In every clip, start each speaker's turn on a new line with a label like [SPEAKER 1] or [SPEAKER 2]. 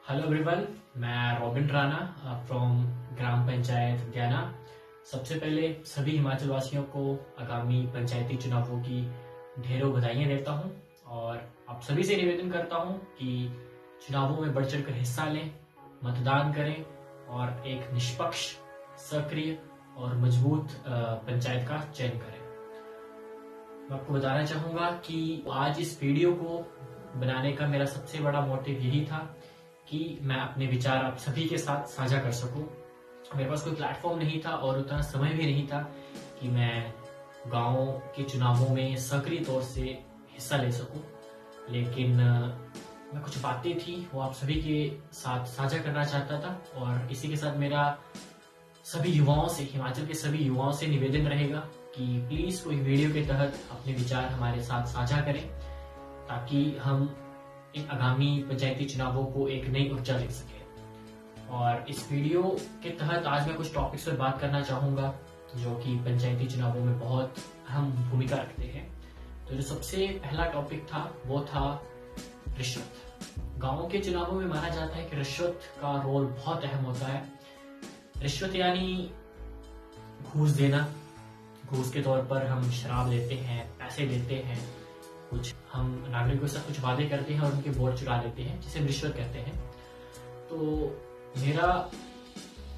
[SPEAKER 1] Hello everyone, मैं robin Rana from ग्राम पंचायत ज्ञाना। सबसे पहले सभी हिमाचल वासियों को आगामी पंचायती चुनावों की ढेरों बधाइयां देता हूं और आप सभी से निवेदन करता हूं कि चुनावों में बढ़ चढ़कर हिस्सा लें, मतदान करें और एक निष्पक्ष, सक्रिय और मजबूत पंचायत का चयन करें। मैं आपको बताना चाहूंगा कि आज इस वीडियो को बनाने का मेरा सबसे बड़ा मोटिव यही था कि मैं अपने विचार आप सभी के साथ साझा कर सकूं। मेरे पास कोई प्लेटफॉर्म नहीं था और उतना समय भी नहीं था कि मैं गांव के चुनावों में सक्रिय तौर से हिस्सा ले सकूं, लेकिन मैं कुछ बातें थी वो आप सभी के साथ साझा करना चाहता था। और इसी के साथ मेरा सभी युवाओं से, हिमाचल के सभी युवाओं से निवेदन रहेगा कि प्लीज कोई वीडियो के तहत अपने विचार हमारे साथ साझा करें ताकि हम इन आगामी पंचायती चुनावों को एक नई ऊर्जा दे सके। और इस वीडियो के तहत आज मैं कुछ टॉपिक्स पर बात करना चाहूंगा जो कि पंचायती चुनावों में बहुत अहम भूमिका रखते हैं। तो जो सबसे पहला टॉपिक था वो था रिश्वत। गांव के चुनावों में माना जाता है कि रिश्वत का रोल बहुत अहम होता है। रिश्वत यानी घूस देना। घूस के तौर पर हम शराब देते हैं, पैसे देते हैं, कुछ हम नागरिकों से कुछ वादे करते हैं और उनके वोट चुरा लेते हैं, जिसे हम रिश्वत कहते हैं। तो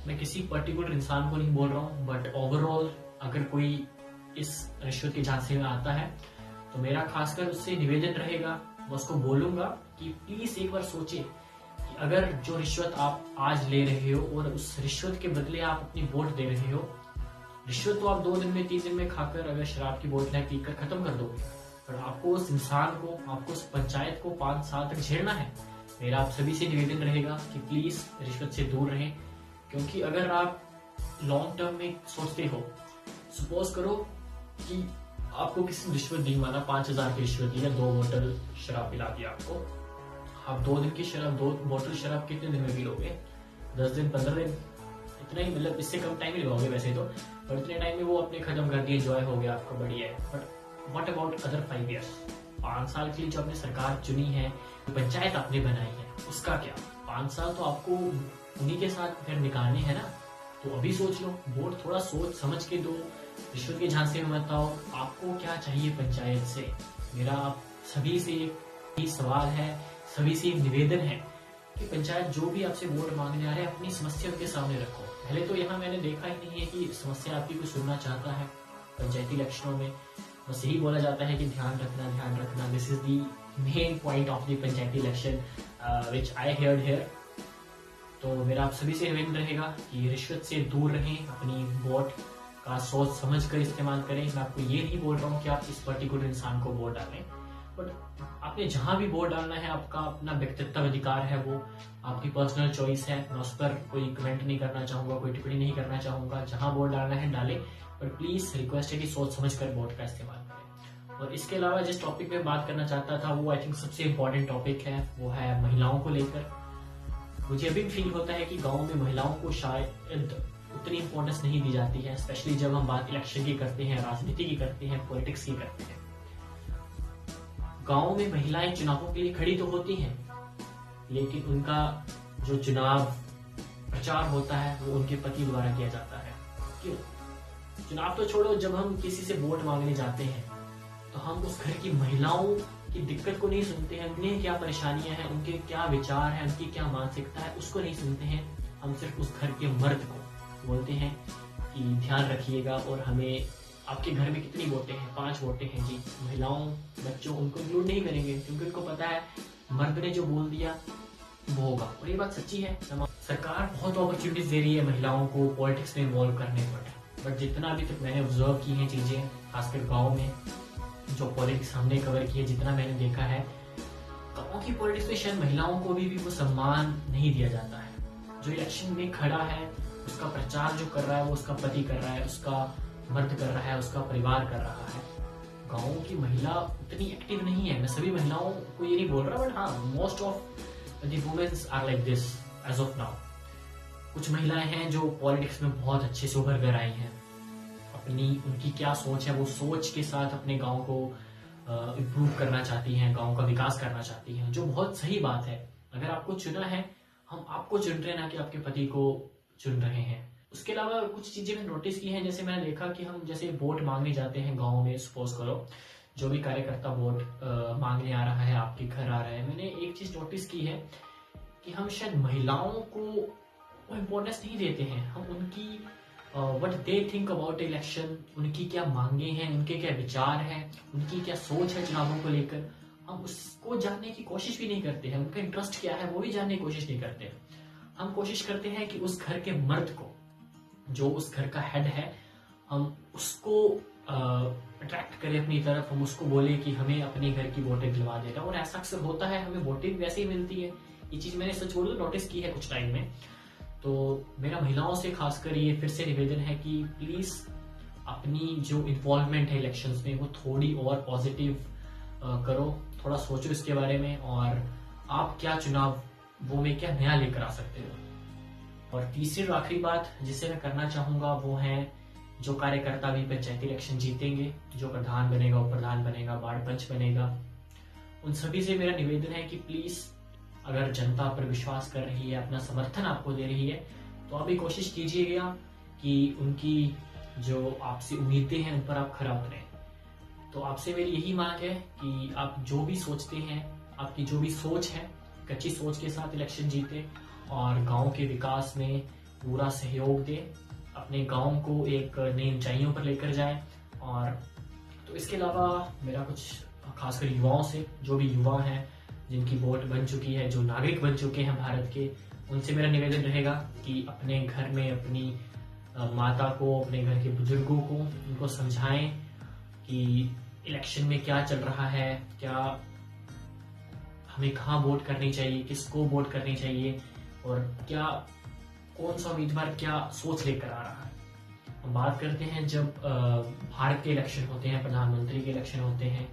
[SPEAKER 1] मैं किसी पर्टिकुलर इंसान को नहीं बोल रहा हूँ, बट ओवरऑल अगर कोई इस रिश्वत के झांसे में आता है तो मेरा खासकर उससे निवेदन रहेगा, मैं उसको बोलूंगा कि प्लीज एक बार सोचिए कि अगर जो रिश्वत आप आज ले रहे हो और उस रिश्वत के बदले आप अपनी वोट दे रहे हो, रिश्वत तो आप 2 दिन में 3 दिन में खाकर अगर शराब की बोतलें पीकर खत्म कर दोगे, पर आपको उस इंसान को, आपको उस पंचायत को 5 साल तक झेलना है। मेरा आप सभी से निवेदन रहेगा कि प्लीज रिश्वत से दूर रहें, क्योंकि अगर आप लॉन्ग टर्म में सोचते हो, सपोज करो कि आपको किसी रिश्वत दी, माना 5,000 की रिश्वत दी या 2 बोतल शराब पिला दी आपको। आप 2 दिन की शराब, 2 बोतल शराब कितने दिन में पी लोगे? 10 दिन, 15 दिन, इतना ही, मतलब इससे कम टाइम ही लगाओगे वैसे तो, और इतने टाइम में वो अपने खत्म कर दिए, एंजॉय हो गया आपका, बढ़िया है। But what about other 5 years? 5 साल के लिए जो आपने सरकार चुनी है, जो पंचायत आपने बनाई है, उसका क्या? 5 साल तो आपको उन्हीं के साथ फिर निकालने हैं ना। तो अभी सोच लो, वोट थोड़ा सोच समझ के दो, रिश्वत के झांसे में मत आओ। आपको क्या चाहिए पंचायत से? मेरा आप सभी से एक सवाल है, सभी से एक निवेदन है कि पंचायत जो भी आपसे वोट मांगने आ रहे हैं, अपनी समस्या उनके सामने रखो। पहले तो यहाँ मैंने देखा ही नहीं है कि समस्या आपकी कोई सुनना चाहता है। पंचायती इलेक्शनों में बस यही बोला जाता है कि ध्यान रखना, ध्यान रखना। This is the main point of the Panchayati election which I heard here. तो मेरा आप सभी से निवेदन रहेगा कि रिश्वत से दूर रहें, अपनी वोट का सोच समझ कर इस्तेमाल करें। मैं आपको ये नहीं बोल रहा हूँ कि आप इस पर्टिकुलर इंसान को वोट डालें, बट आपने जहां भी वोट डालना है, आपका अपना व्यक्तित्व अधिकार है, वो आपकी पर्सनल चॉइस है। मैं उस पर कोई कमेंट नहीं करना चाहूंगा, कोई टिप्पणी नहीं करना चाहूंगा। जहां वोट डालना है डालें, पर प्लीज रिक्वेस्ट है कि सोच समझ कर वोट का इस्तेमाल करें। और इसके अलावा जिस टॉपिक पे बात करना चाहता था, वो आई थिंक सबसे इम्पोर्टेंट टॉपिक है, वो है महिलाओं को लेकर। मुझे अभी भी फील होता है कि गाँव में महिलाओं को शायद उतनी इंपॉर्टेंस नहीं दी जाती है, स्पेशली जब हम बात इलेक्शन की करते हैं, राजनीति की करते हैं, पॉलिटिक्स की करते हैं। गांव में महिलाएं चुनावों के लिए खड़ी तो होती हैं, लेकिन उनका जो चुनाव प्रचार होता है वो उनके पति द्वारा किया जाता है। क्यों? चुनाव तो छोड़ो, जब हम किसी से वोट मांगने जाते हैं तो हम उस घर की महिलाओं की दिक्कत को नहीं सुनते हैं, उन्हें क्या परेशानियां हैं, उनके क्या विचार हैं, उनकी क्या मानसिकता है, उसको नहीं सुनते हैं। हम सिर्फ उस घर के मर्द को बोलते हैं कि ध्यान रखिएगा और हमें, आपके घर में कितनी वोटें हैं? 5 वोटें हैं जी। महिलाओं, बच्चों, उनको इंक्लूड नहीं करेंगे क्योंकि उनको पता है मर्द ने जो बोल दिया वो होगा। और ये बात सच्ची है। सरकार बहुत अपॉर्चुनिटीज दे रही है महिलाओं को पॉलिटिक्स में इन्वॉल्व करने पर, बट जितना अभी तक मैंने ऑब्जर्व की है चीजें, खासकर गाँव में जो पॉलिटिक्स हमने कवर की है, जितना मैंने देखा है, गाँव की पॉलिटिक्स में शायद महिलाओं को भी वो सम्मान नहीं दिया जाता है। जो इलेक्शन में खड़ा है, उसका प्रचार जो कर रहा है वो उसका पति कर रहा है, उसका मर्द कर रहा है, उसका परिवार कर रहा है। गाँव की महिला उतनी एक्टिव नहीं है। मैं सभी महिलाओं को ये नहीं बोल रहा, बट हाँ, most of the womens are like this age of now. कुछ महिलाएं हैं जो पॉलिटिक्स में बहुत अच्छे से उभर कर आई हैं। उनकी क्या सोच है, वो सोच के साथ अपने गांव को इम्प्रूव करना चाहती हैं, गांव का विकास करना चाहती हैं, जो बहुत सही बात है। अगर आपको चुना है, हम आपको चुन रहे हैं, ना कि आपके पति को चुन रहे हैं। उसके अलावा कुछ चीजें मैंने नोटिस की हैं, जैसे मैंने देखा कि हम जैसे वोट मांगने जाते हैं गाँव में, सपोज करो जो भी कार्यकर्ता वोट मांगने आ रहा है, आपके घर आ रहा है, मैंने एक चीज नोटिस की है कि हम शायद महिलाओं को वो इम्पोर्टेंस नहीं देते हैं। हम उनकी what they think about election, उनकी क्या मांगे हैं, उनके क्या विचार हैं, उनकी क्या सोच है चुनावों को लेकर, हम उसको जानने की कोशिश भी नहीं करते हैं। उनका इंटरेस्ट क्या है वो भी जानने की कोशिश नहीं करते। हम कोशिश करते हैं कि उस घर के मर्द को, जो उस घर का हेड है, हम उसको अट्रैक्ट करें अपनी तरफ, हम उसको बोले कि हमें अपने घर की वोटें दिलवा देगा। और ऐसा अक्सर होता है, हमें वोटें वैसे ही मिलती है। ये चीज मैंने सच बोलूं नोटिस की है कुछ टाइम में। तो मेरा महिलाओं से खासकर ये फिर से निवेदन है कि प्लीज अपनी जो इन्वॉल्वमेंट है इलेक्शंस में वो थोड़ी और पॉजिटिव करो, थोड़ा सोचो इसके बारे में, और आप क्या चुनाव वो में क्या नया लेकर आ सकते हो। और तीसरी और आखिरी बात जिसे मैं करना चाहूंगा वो है, जो कार्यकर्ता भी पंचायती इलेक्शन जीतेंगे, जो प्रधान बनेगा, उप प्रधान बनेगा, वार्ड पंच बनेगा, उन सभी से मेरा निवेदन है कि प्लीज अगर जनता पर विश्वास कर रही है, अपना समर्थन आपको दे रही है, तो अभी कोशिश कीजिएगा कि उनकी जो आपसे उम्मीदें हैं उन पर आप खरा उतरें। तो आपसे मेरी यही मांग है कि आप जो भी सोचते हैं, आपकी जो भी सोच है, कच्ची सोच के साथ इलेक्शन जीते और गांव के विकास में पूरा सहयोग दे, अपने गांव को एक नई ऊंचाइयों पर लेकर जाए। और तो इसके अलावा मेरा कुछ खासकर युवाओं से, जो भी युवा हैं जिनकी वोट बन चुकी है, जो नागरिक बन चुके हैं भारत के, उनसे मेरा निवेदन रहेगा कि अपने घर में अपनी माता को, अपने घर के बुजुर्गों को उनको समझाएं कि इलेक्शन में क्या चल रहा है, क्या हमें कहाँ वोट करनी चाहिए, किसको वोट करनी चाहिए, और क्या कौन सा उम्मीदवार क्या सोच लेकर आ रहा है। हम बात करते हैं जब भारत के इलेक्शन होते हैं, प्रधानमंत्री के इलेक्शन होते हैं,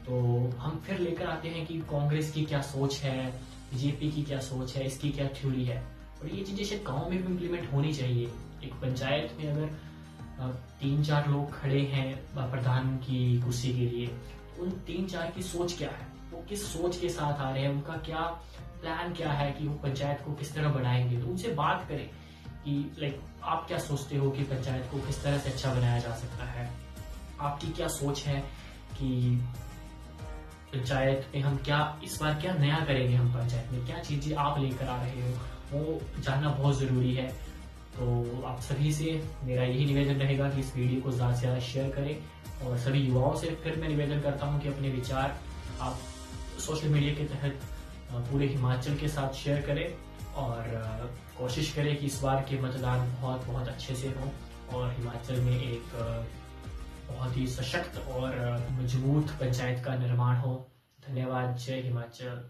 [SPEAKER 1] तो हम फिर लेकर आते हैं कि कांग्रेस की क्या सोच है, बीजेपी की क्या सोच है, इसकी क्या थ्योरी है। और ये चीजें शायद गाँव में भी इम्प्लीमेंट होनी चाहिए। एक पंचायत में अगर 3-4 लोग खड़े हैं प्रधान की कुर्सी के लिए, उन 3-4 की सोच क्या है, वो किस सोच के साथ आ रहे हैं, उनका क्या प्लान क्या है कि वो पंचायत को किस तरह बढ़ाएंगे। तो उनसे बात करें कि लाइक आप क्या सोचते हो कि पंचायत को किस तरह से अच्छा बनाया जा सकता है, आपकी क्या सोच है कि पंचायत में हम क्या इस बार क्या नया करेंगे, हम पंचायत में क्या चीजें आप लेकर आ रहे हो, वो जानना बहुत जरूरी है। तो आप सभी से मेरा यही निवेदन रहेगा कि इस वीडियो को ज़्यादा से ज़्यादा शेयर करें। और सभी युवाओं से फिर मैं निवेदन करता हूं कि अपने विचार आप सोशल मीडिया के तहत पूरे हिमाचल के साथ शेयर करें, और कोशिश करें कि इस बार के मतदान बहुत बहुत अच्छे से हों और हिमाचल में एक बहुत ही सशक्त और मजबूत पंचायत का निर्माण हो। धन्यवाद। जय हिमाचल।